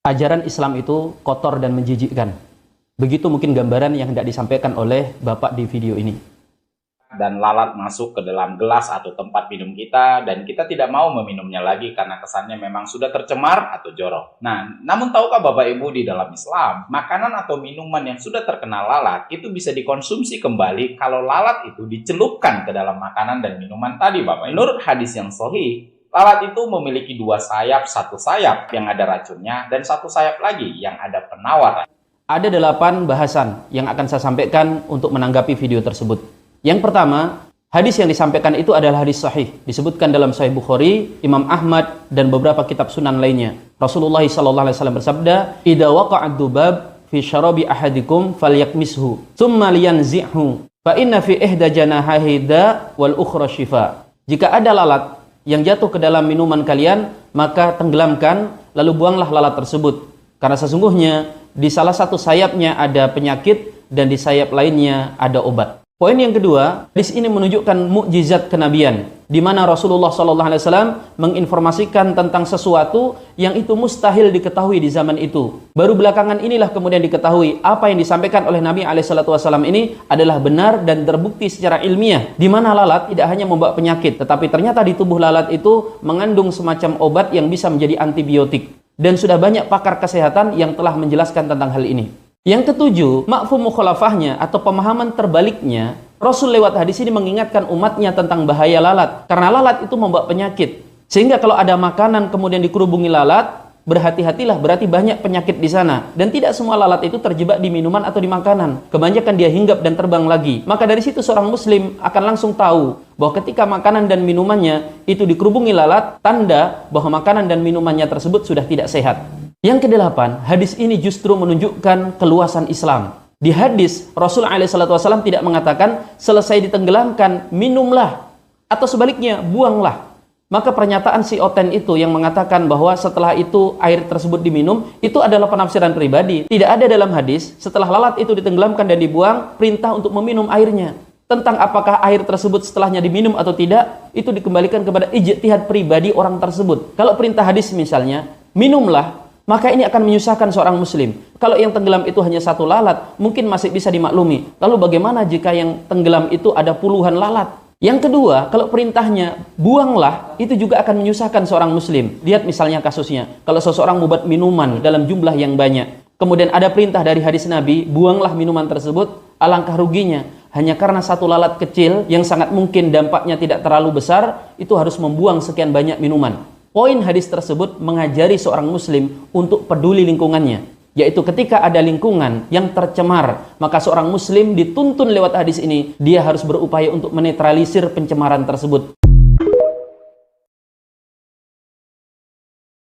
ajaran Islam itu kotor dan menjijikkan. Begitu mungkin gambaran yang hendak disampaikan oleh Bapak di video ini. Dan lalat masuk ke dalam gelas atau tempat minum kita, dan kita tidak mau meminumnya lagi karena kesannya memang sudah tercemar atau jorok. Nah, namun tahukah Bapak Ibu, di dalam Islam, makanan atau minuman yang sudah terkena lalat itu bisa dikonsumsi kembali kalau lalat itu dicelupkan ke dalam makanan dan minuman tadi, Bapak. Menurut hadis yang sahih, lalat itu memiliki dua sayap, satu sayap yang ada racunnya dan satu sayap lagi yang ada penawar. Ada 8 bahasan yang akan saya sampaikan untuk menanggapi video tersebut. Yang pertama, hadis yang disampaikan itu adalah hadis sahih. Disebutkan dalam Sahih Bukhari, Imam Ahmad, dan beberapa kitab sunan lainnya. Rasulullah SAW bersabda, "Idza waqa'ad dzubab fi syarabi ahadikum falyakmishu, tsumma liyanzi'hu, fa inna fi ihda janahihi da wal ukhra shifa." Jika ada lalat yang jatuh ke dalam minuman kalian, maka tenggelamkan, lalu buanglah lalat tersebut. Karena sesungguhnya di salah satu sayapnya ada penyakit dan di sayap lainnya ada obat. Poin yang kedua, hadis ini menunjukkan mukjizat kenabian, di mana Rasulullah SAW menginformasikan tentang sesuatu yang itu mustahil diketahui di zaman itu. Baru belakangan inilah kemudian diketahui apa yang disampaikan oleh Nabi SAW ini adalah benar dan terbukti secara ilmiah, di mana lalat tidak hanya membawa penyakit, tetapi ternyata di tubuh lalat itu mengandung semacam obat yang bisa menjadi antibiotik. Dan sudah banyak pakar kesehatan yang telah menjelaskan tentang hal ini. Yang ketujuh, mafhum mukhalafahnya atau pemahaman terbaliknya, Rasul lewat hadis ini mengingatkan umatnya tentang bahaya lalat. Karena lalat itu membawa penyakit. Sehingga kalau ada makanan kemudian dikerubungi lalat, berhati-hatilah, berarti banyak penyakit di sana. Dan tidak semua lalat itu terjebak di minuman atau di makanan. Kebanyakan dia hinggap dan terbang lagi. Maka dari situ seorang muslim akan langsung tahu bahwa ketika makanan dan minumannya itu dikerubungi lalat, tanda bahwa makanan dan minumannya tersebut sudah tidak sehat. Yang kedelapan, hadis ini justru menunjukkan keluasan Islam. Di hadis, Rasul SAW tidak mengatakan selesai ditenggelamkan, minumlah. Atau sebaliknya, buanglah. Maka pernyataan si Oten itu yang mengatakan bahwa setelah itu air tersebut diminum, itu adalah penafsiran pribadi. Tidak ada dalam hadis, setelah lalat itu ditenggelamkan dan dibuang, perintah untuk meminum airnya. Tentang apakah air tersebut setelahnya diminum atau tidak, itu dikembalikan kepada ijtihad pribadi orang tersebut. Kalau perintah hadis misalnya, minumlah, maka ini akan menyusahkan seorang muslim. Kalau yang tenggelam itu hanya satu lalat, mungkin masih bisa dimaklumi. Lalu bagaimana jika yang tenggelam itu ada puluhan lalat? Yang kedua, kalau perintahnya buanglah, itu juga akan menyusahkan seorang muslim. Lihat misalnya kasusnya, kalau seseorang membuat minuman dalam jumlah yang banyak, kemudian ada perintah dari hadis Nabi, buanglah minuman tersebut, alangkah ruginya. Hanya karena satu lalat kecil yang sangat mungkin dampaknya tidak terlalu besar, itu harus membuang sekian banyak minuman. Poin hadis tersebut mengajari seorang muslim untuk peduli lingkungannya, yaitu ketika ada lingkungan yang tercemar, maka seorang muslim dituntun lewat hadis ini, dia harus berupaya untuk menetralisir pencemaran tersebut.